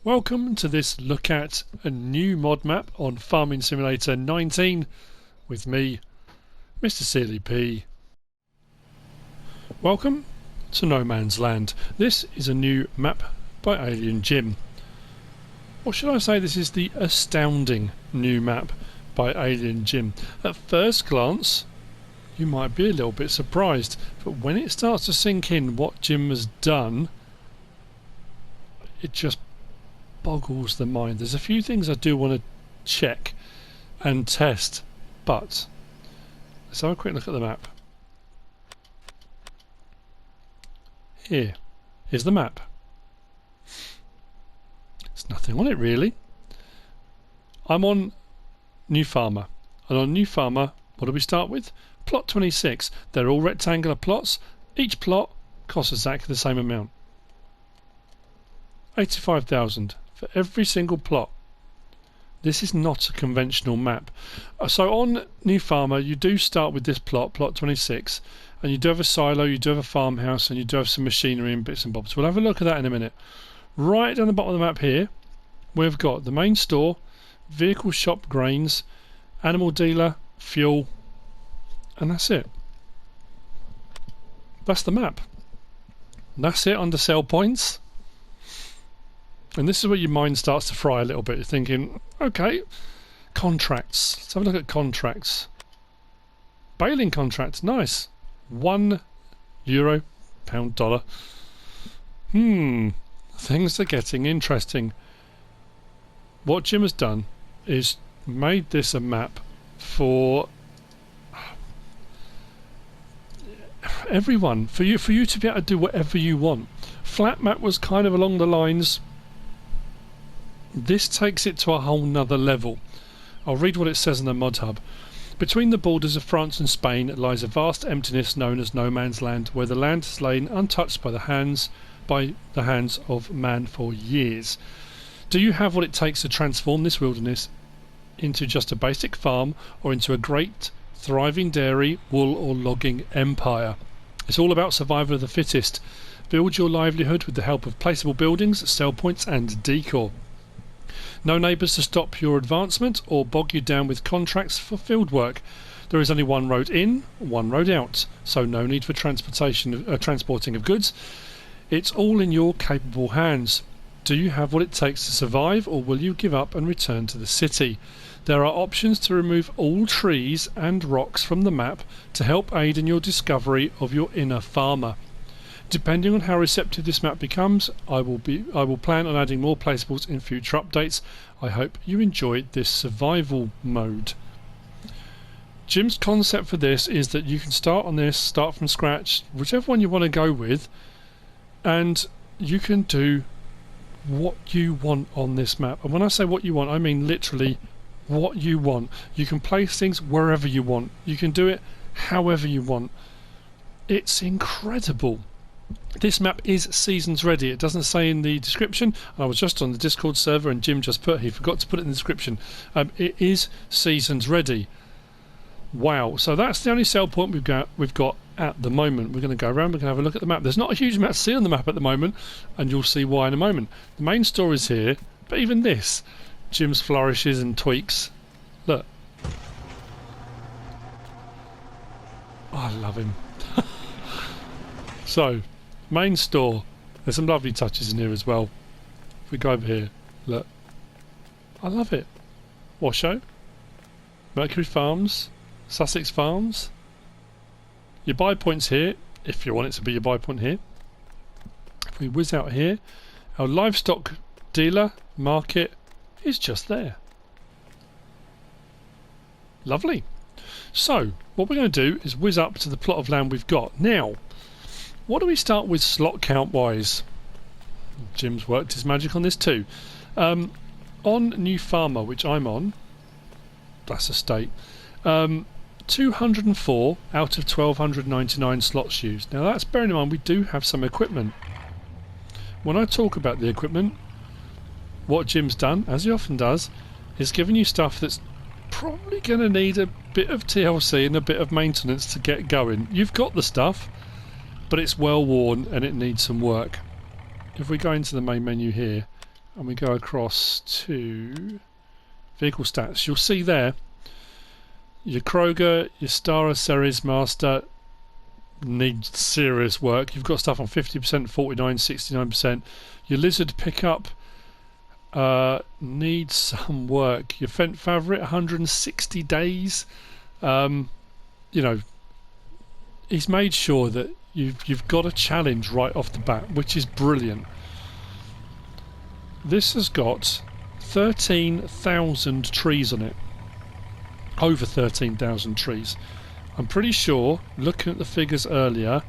Welcome to this look at a new mod map on Farming Simulator 19 with me, MrSealyp. Welcome to No Man's Land. This is a new map by Alien Jim. Or should I say this is the astounding new map by Alien Jim. At first glance you might be a little bit surprised, but when it starts to sink in what Jim has done, it just boggles the mind. There's a few things I do want to check and test, but let's have a quick look at the map. Here's the map. There's nothing on it really. I'm on New Farmer, and on New Farmer, what do we start with? Plot 26. They're all rectangular plots. Each plot costs exactly the same amount. 85,000 for every single plot. This is not a conventional map. So on New Farmer you do start with this plot, plot 26, and you do have a silo, you do have a farmhouse, and you do have some machinery and bits and bobs. We'll have a look at that in a minute. Right down the bottom of the map here we've got the main store, vehicle shop, grains, animal dealer, fuel, and that's it. That's the map. That's it under sell points. And this is where your mind starts to fry a little bit. You're thinking, okay, contracts. Let's have a look at contracts. Baling contracts, nice. €1, pound, dollar. Things are getting interesting. What Jim has done is made this a map for everyone, for you to be able to do whatever you want. Flat map was kind of along the lines. This takes it to a whole nother level. I'll read what it says in the Modhub. Between the borders of France and Spain lies a vast emptiness known as No Man's Land, where the land has lain untouched by the hands of man for years. Do you have what it takes to transform this wilderness into just a basic farm, or into a great thriving dairy, wool or logging empire? It's all about survival of the fittest. Build your livelihood with the help of placeable buildings, sell points and decor. No neighbours to stop your advancement or bog you down with contracts for field work. There is only one road in, one road out, so no need for transporting of goods. It's all in your capable hands. Do you have what it takes to survive, or will you give up and return to the city? There are options to remove all trees and rocks from the map to help aid in your discovery of your inner farmer. Depending on how receptive this map becomes, I will plan on adding more placeables in future updates. I hope you enjoyed this survival mode. Jim's concept for this is that you can start on this, start from scratch, whichever one you want to go with, and you can do what you want on this map. And when I say what you want, I mean literally what you want. You can place things wherever you want. You can do it however you want. It's incredible. This map is seasons ready. It doesn't say in the description. I was just on the Discord server and Jim just he forgot to put it in the description. It is seasons ready. Wow. So that's the only sell point we've got at the moment. We're going to go around, we're going to have a look at the map. There's not a huge amount to see on the map at the moment, and you'll see why in a moment. The main store is here, but even this, Jim's flourishes and tweaks. Look. Oh, I love him. So, main store. There's some lovely touches in here as well. If we go over here, look. I love it. Washoe, Mercury Farms, Sussex Farms. Your buy points here, if you want it to be your buy point here. If we whiz out here, our livestock dealer market is just there. Lovely. So, what we're going to do is whiz up to the plot of land we've got. Now, what do we start with slot count wise? Jim's worked his magic on this too. On New Farmer, which I'm on, that's a state, 204 out of 1299 slots used. Now that's bearing in mind we do have some equipment. When I talk about the equipment, what Jim's done, as he often does, is giving you stuff that's probably going to need a bit of TLC and a bit of maintenance to get going. You've got the stuff, but it's well worn and it needs some work. If we go into the main menu here, and we go across to vehicle stats, you'll see there your Kroger, your Stara Series Master needs serious work. You've got stuff on 50%, 49, 69%. Your Lizard pickup needs some work. Your Fent Favorite, 160 days. You know, he's made sure that you've got a challenge right off the bat, which is brilliant. This has got 13,000 trees on it. Over 13,000 trees. I'm pretty sure, looking at the figures earlier,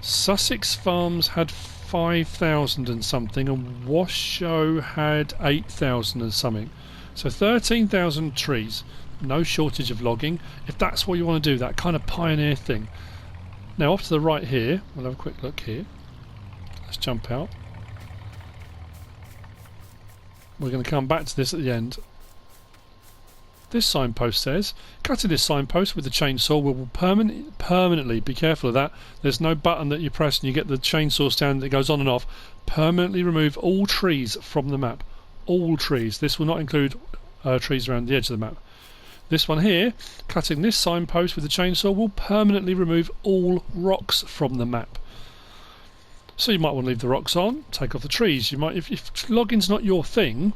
Sussex Farms had 5,000 and something, and Washoe had 8,000 and something. So 13,000 trees. No shortage of logging. If that's what you want to do, that kind of pioneer thing. Now off to the right here, we'll have a quick look here. Let's jump out. We're going to come back to this at the end. This signpost says, cutting this signpost with the chainsaw will permanently, be careful of that, there's no button that you press and you get the chainsaw stand that goes on and off, permanently remove all trees from the map. All trees. This will not include trees around the edge of the map. This one here, cutting this signpost with the chainsaw will permanently remove all rocks from the map. So you might want to leave the rocks on, take off the trees. You might, if logging's not your thing,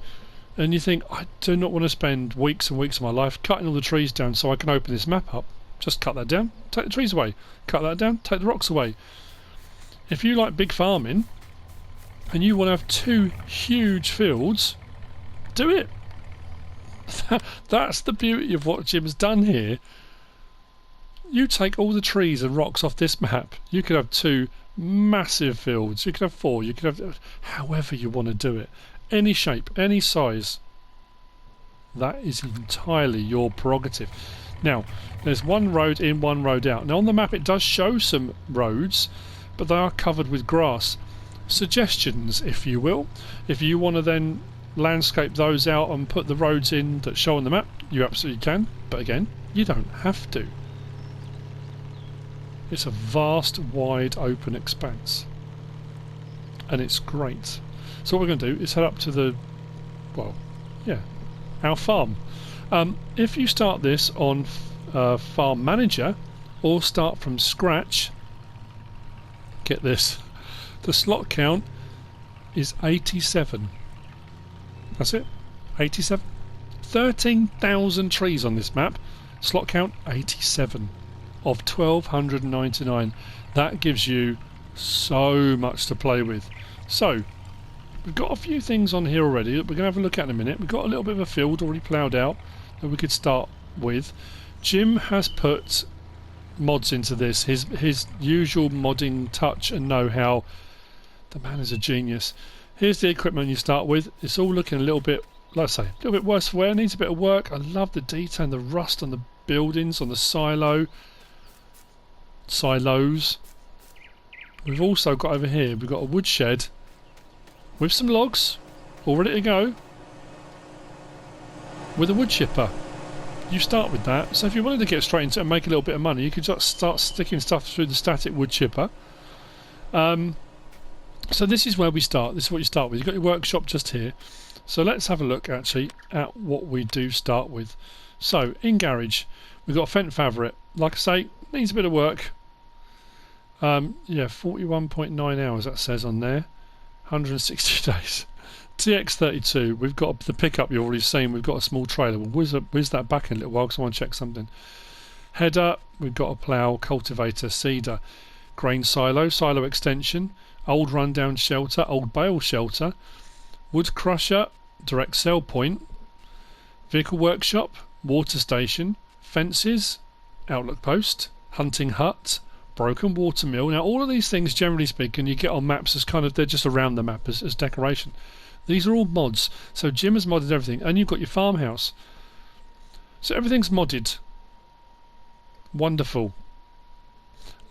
and you think, I do not want to spend weeks and weeks of my life cutting all the trees down so I can open this map up. Just cut that down, take the trees away. Cut that down, take the rocks away. If you like big farming, and you want to have 2 huge fields, do it. That's the beauty of what Jim's done here. You take all the trees and rocks off this map, you could have 2 massive fields, you could have 4, you could have however you want to do it. Any shape, any size. That is entirely your prerogative. Now, there's one road in, one road out. Now on the map it does show some roads, but they are covered with grass. Suggestions, if you will. If you want to then landscape those out and put the roads in that show on the map, you absolutely can. But again, you don't have to. It's a vast, wide, open expanse. And it's great. So what we're going to do is head up to the, well, yeah, our farm. If you start this on Farm Manager or start from scratch, get this, the slot count is 87. That's it, 87. 13,000 trees on this map, slot count 87 of 1,299. That gives you so much to play with. So, we've got a few things on here already that we're going to have a look at in a minute. We've got a little bit of a field already ploughed out that we could start with. Jim has put mods into this, his usual modding touch and know-how. The man is a genius. Here's the equipment you start with. It's all looking a little bit, let's say, a little bit worse for wear. Needs a bit of work. I love the detail and the rust on the buildings, on the silos. We've also got over here, we've got a woodshed with some logs, all ready to go, with a wood chipper. You start with that. So if you wanted to get straight into it and make a little bit of money, you could just start sticking stuff through the static wood chipper. So this is where we start. This is what you start with. You've got your workshop just here. So let's have a look actually at what we do start with. So in garage, we've got a Fent Favorite. Like I say, needs a bit of work. Yeah, 41.9 hours that says on there. 160 days. TX32, we've got the pickup you've already seen, we've got a small trailer. We'll whiz that back in a little while because I want to check something. Header, we've got a plough, cultivator, seeder, grain silo, silo extension, old rundown shelter, old bale shelter, wood crusher, direct sell point, vehicle workshop, water station, fences, outlook post, hunting hut, broken water mill. Now all of these things, generally speaking, you get on maps as kind of, they're just around the map as decoration. These are all mods. So Jim has modded everything, and you've got your farmhouse. So everything's modded. Wonderful.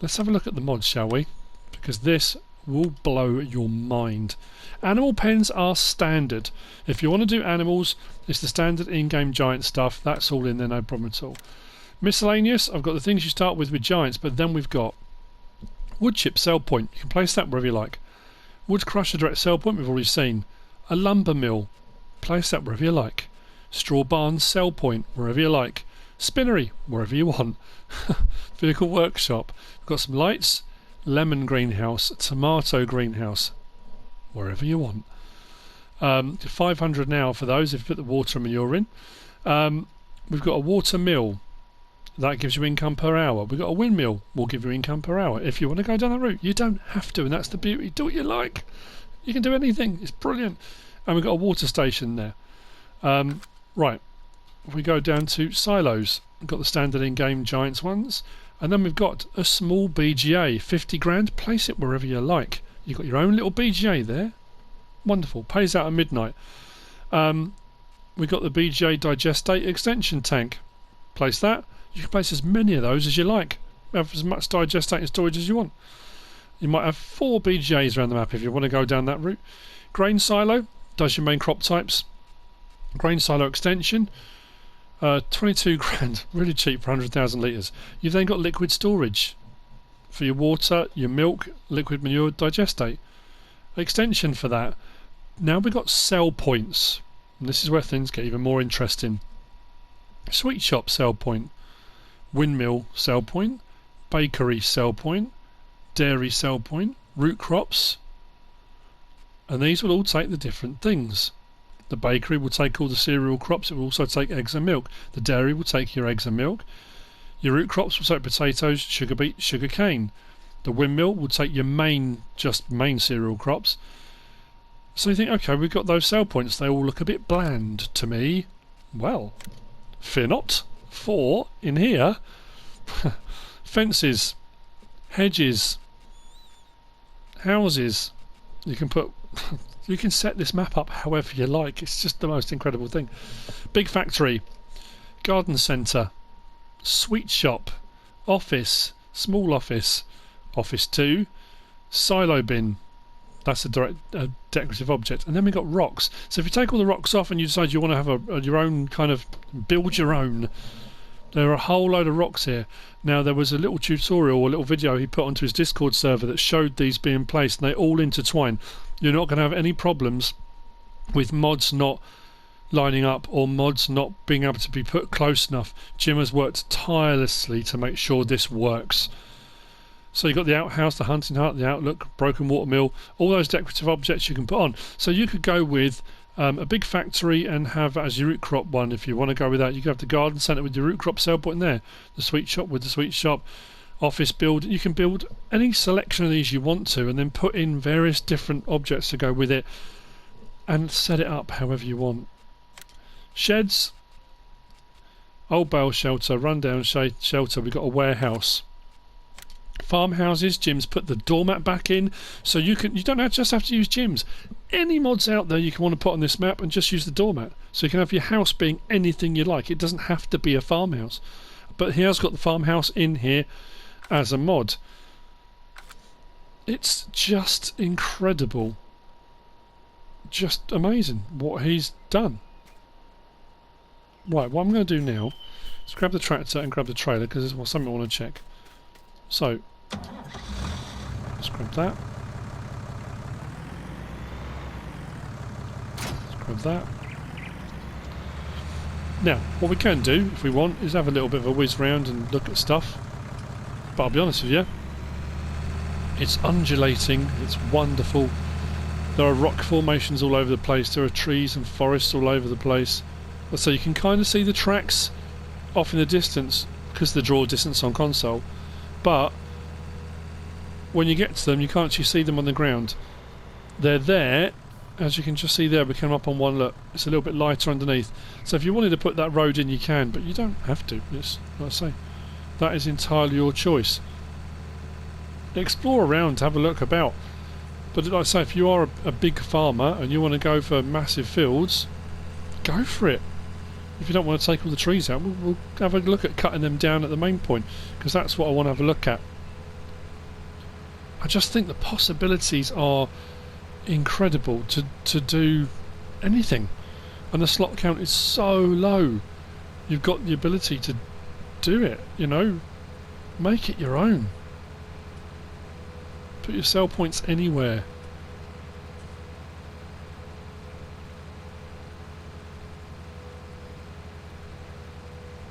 Let's have a look at the mods, shall we? Because this will blow your mind. Animal pens are standard. If you want to do animals, it's the standard in-game giant stuff. That's all in there, no problem at all. Miscellaneous, I've got the things you start with giants, but then we've got wood chip sell point. You can place that wherever you like. Wood crusher direct sell point, we've already seen. A lumber mill, place that wherever you like. Straw barn, sell point, wherever you like. Spinnery, wherever you want. Vehicle workshop. We've got some lights, lemon greenhouse, tomato greenhouse, wherever you want. 500 now for those if you put the water and manure in. We've got a water mill. That gives you income per hour. We've got a windmill. Will give you income per hour. If you want to go down that route, you don't have to, and that's the beauty. Do what you like. You can do anything. It's brilliant. And we've got a water station there. Right. We go down to silos. We've got the standard in-game Giants ones. And then we've got a small BGA. 50 grand. Place it wherever you like. You've got your own little BGA there. Wonderful. Pays out at midnight. We've got the BGA digestate extension tank. Place that. You can place as many of those as you like. Have as much digestate and storage as you want. You might have 4 BGAs around the map if you want to go down that route. Grain silo does your main crop types. Grain silo extension, 22 grand, really cheap for 100,000 litres. You've then got liquid storage for your water, your milk, liquid manure, digestate. Extension for that. Now we've got sell points, and this is where things get even more interesting. Sweet shop sell point, windmill sell point, bakery sell point, dairy sell point, root crops, and these will all take the different things. The bakery will take all the cereal crops. It will also take eggs and milk. The dairy will take your eggs and milk. Your root crops will take potatoes, sugar beet, sugar cane. The windmill will take your main cereal crops. So you think, okay, we've got those sell points. They all look a bit bland to me. Well, fear not, for in here, fences, hedges, houses. You can put. You can set this map up however you like. It's just the most incredible thing. Big factory, garden centre, sweet shop, office, small office, office 2, silo bin. That's a decorative object. And then we've got rocks. So if you take all the rocks off and you decide you want to have your own kind of build your own, there are a whole load of rocks here. Now there was a little tutorial or a little video he put onto his Discord server that showed these being placed, and they all intertwine. You're not going to have any problems with mods not lining up or mods not being able to be put close enough. Jim has worked tirelessly to make sure this works. So you've got the outhouse, the hunting hut, the outlook, broken water mill, all those decorative objects you can put on. So you could go with a big factory and have as your root crop one if you want to go with that. You could have the garden centre with your root crop sale point in there, the sweet shop with the sweet shop, office build. You can build any selection of these you want to and then put in various different objects to go with it and set it up however you want. Sheds, old bale shelter, rundown shelter. We've got a warehouse. Farmhouses. Jim's put the doormat back in, so you don't just have to use Jim's. Any mods out there you can want to put on this map and just use the doormat. So you can have your house being anything you like. It doesn't have to be a farmhouse. But he has got the farmhouse in here as a mod. It's just incredible. Just amazing what he's done. Right, what I'm going to do now is grab the tractor and grab the trailer because there's something I want to check. So, let's grab that. Let's grab that. Now, what we can do, if we want, is have a little bit of a whiz round and look at stuff. But I'll be honest with you, it's undulating, it's wonderful. There are rock formations all over the place, there are trees and forests all over the place. So you can kind of see the tracks off in the distance because of the draw distance on console. But when you get to them, you can't actually see them on the ground. They're there, as you can just see there. We come up on one look. It's a little bit lighter underneath. So if you wanted to put that road in, you can, but you don't have to. It's, like I say, that is entirely your choice. Explore around, have a look about. But like I say, if you are a big farmer and you want to go for massive fields, go for it. If you don't want to take all the trees out, we'll have a look at cutting them down at the main point, because that's what I want to have a look at. I just think the possibilities are incredible to do anything, and the slot count is so low. You've got the ability to do it, you know, make it your own. Put your sell points anywhere.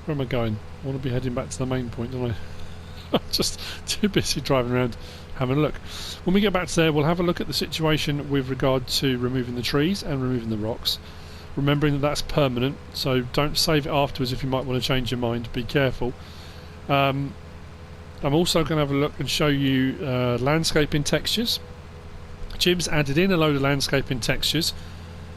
Where am I going? I want to be heading back to the main point, don't I? I'm just too busy driving around having a look. When we get back to there, we'll have a look at the situation with regard to removing the trees and removing the rocks. Remembering that that's permanent, so don't save it afterwards if you might want to change your mind. Be careful. I'm also going to have a look and show you landscaping textures. Jim's added in a load of landscaping textures,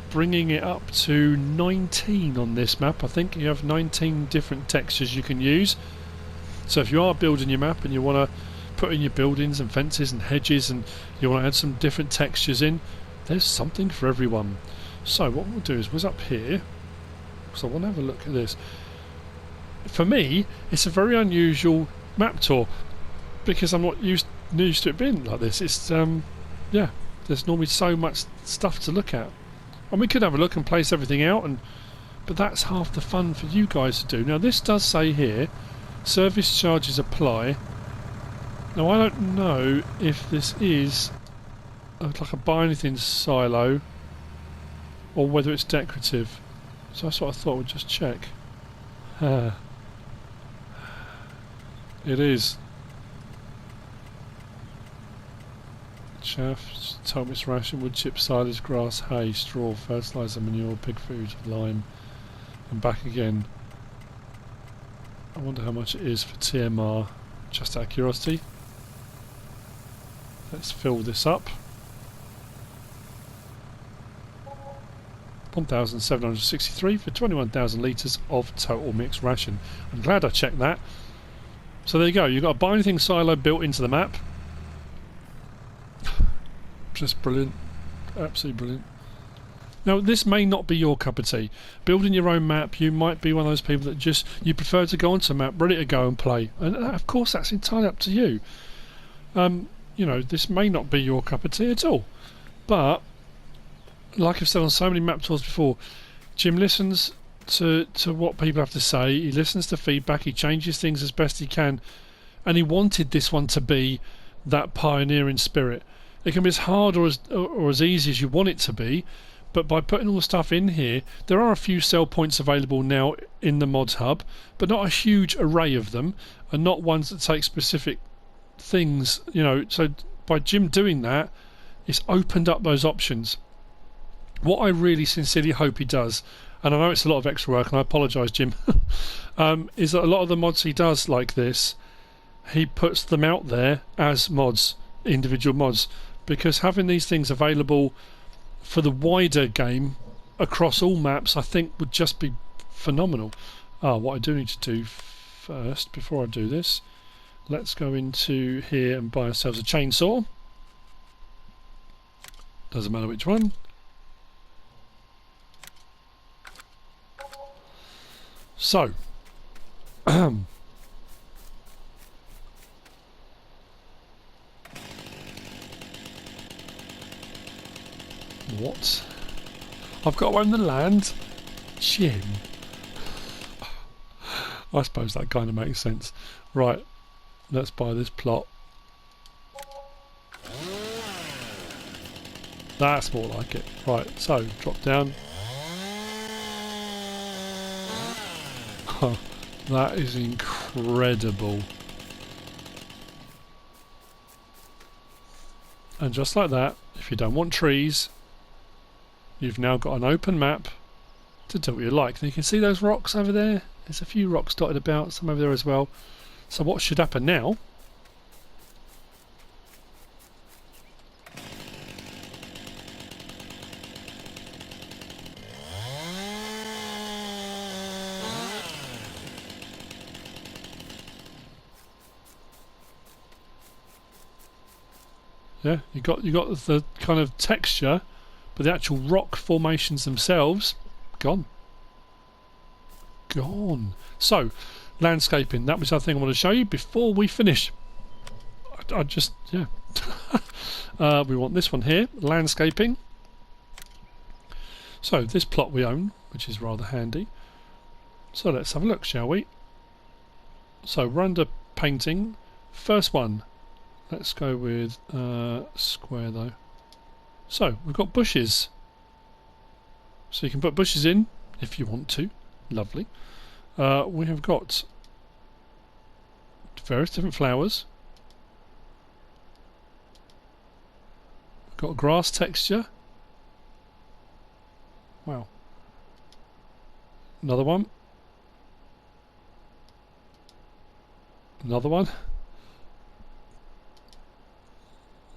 bringing it up to 19 on this map. I think you have 19 different textures you can use. So if you are building your map and you want to put in your buildings and fences and hedges and you want to add some different textures in, there's something for everyone. So what we'll do is we're up here, so I want to have a look at this. For me, it's a very unusual map tour because I'm not used to it being like this. It's yeah, there's normally so much stuff to look at, and we could have a look and place everything out, but that's half the fun for you guys to do. Now this does say here, service charges apply. Now I don't know if this is like a buy anything silo or whether it's decorative, so that's what I thought. We'd just check. It is. Chaff, Tom's ration, wood chip, silage, grass, hay, straw, fertiliser, manure, pig food, lime, and back again. I wonder how much it is for TMR, just out of curiosity. Let's fill this up. 1,763 for 21,000 litres of total mixed ration. I'm glad I checked that. So there you go, you've got a buy anything silo built into the map. Just brilliant, absolutely brilliant. Now this may not be your cup of tea. Building your own map, you might be one of those people that just, you prefer to go onto a map ready to go and play, and of course that's entirely up to you. You know, this may not be your cup of tea at all, but like I've said on so many map tours before, Jim listens to what people have to say, he listens to feedback, he changes things as best he can, and he wanted this one to be that pioneering spirit. It can be as hard or as easy as you want it to be, but by putting all the stuff in here, there are a few sell points available now in the Modhub, but not a huge array of them, and not ones that take specific things, you know. So by Jim doing that, it's opened up those options. What I really sincerely hope he does, and I know it's a lot of extra work, and I apologise, Jim, is that a lot of the mods he does like this, he puts them out there as mods, individual mods, because having these things available for the wider game across all maps, I think would just be phenomenal. What I do need to do first, before I do this, let's go into here and buy ourselves a chainsaw. Doesn't matter which one. So, what? I've got to own the land? Jim. I suppose that kind of makes sense. Right, let's buy this plot. That's more like it. Right, so drop down. Oh, that is incredible. And just like that, if you don't want trees, you've now got an open map to do what you like. And you can see those rocks over there. There's a few rocks dotted about, some over there as well. So what should happen now? Yeah, you got the kind of texture, but the actual rock formations themselves gone. So, landscaping. That was the other thing I want to show you before we finish. I just, yeah. We want this one here, landscaping. So this plot we own, which is rather handy. So let's have a look, shall we? So we're under painting. First one. Let's go with square though. So we've got bushes. So you can put bushes in if you want to. Lovely. We have got various different flowers. We've got grass texture. Wow. Another one. Another one.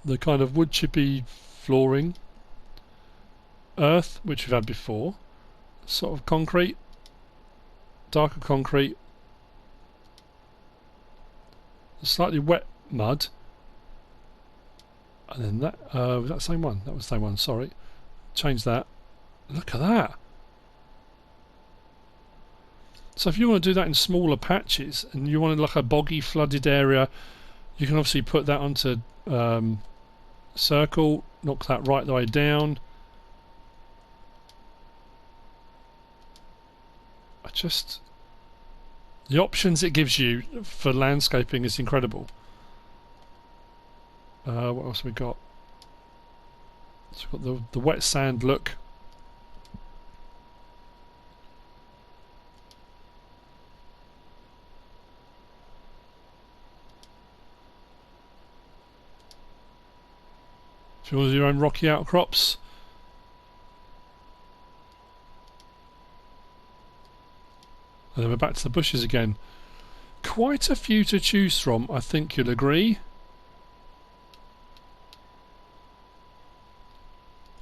The kind of wood chippy flooring. Earth, which we've had before. Sort of concrete. Darker concrete. Slightly wet mud. And then that, was that the same one? That was the same one, sorry. Change that. Look at that. So if you want to do that in smaller patches and you wanted like a boggy flooded area, you can obviously put that onto circle, knock that right the way down. The options it gives you for landscaping is incredible. What else have we got? So we've got the wet sand look. If you want to do your own rocky outcrops. And then we're back to the bushes again. Quite a few to choose from, I think you'll agree.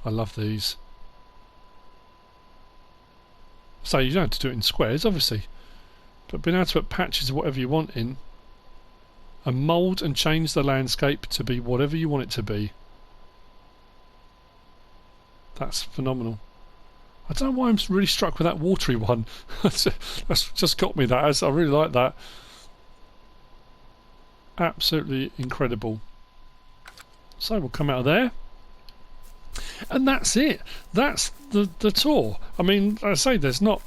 I love these. So you don't have to do it in squares, obviously. But being able to put patches of whatever you want in and mould and change the landscape to be whatever you want it to be. That's phenomenal. I don't know why I'm really struck with that watery one. That's just got me, that. I really like that. Absolutely incredible. So we'll come out of there. And that's it. That's the tour. I mean, like I say, there's not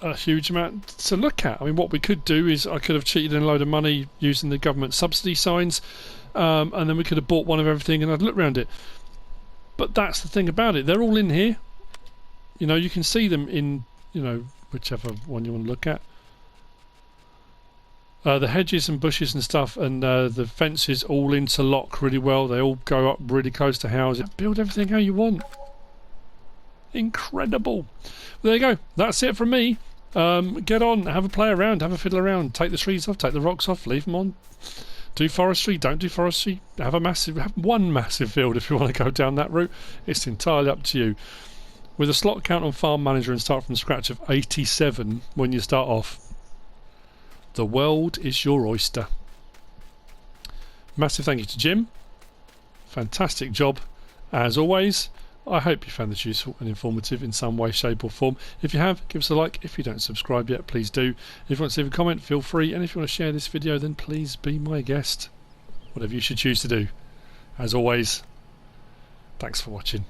a huge amount to look at. I mean, what we could do is I could have cheated in a load of money using the government subsidy signs, and then we could have bought one of everything and I'd look around it. But that's the thing about it. They're all in here. You know, you can see them in, you know, whichever one you want to look at. The hedges and bushes and stuff, and the fences all interlock really well. They all go up really close to houses. Build everything how you want. Incredible. There you go. That's it from me. Get on, have a play around, have a fiddle around, take the trees off, take the rocks off, leave them on. Do forestry, don't do forestry. Have one massive field if you want to go down that route. It's entirely up to you. With a slot count on Farm Manager and start from scratch of 87 when you start off, the world is your oyster. Massive thank you to Jim. Fantastic job, as always. I hope you found this useful and informative in some way, shape or form. If you have, give us a like. If you don't subscribe yet, please do. If you want to leave a comment, feel free. And if you want to share this video, then please be my guest. Whatever you should choose to do. As always, thanks for watching.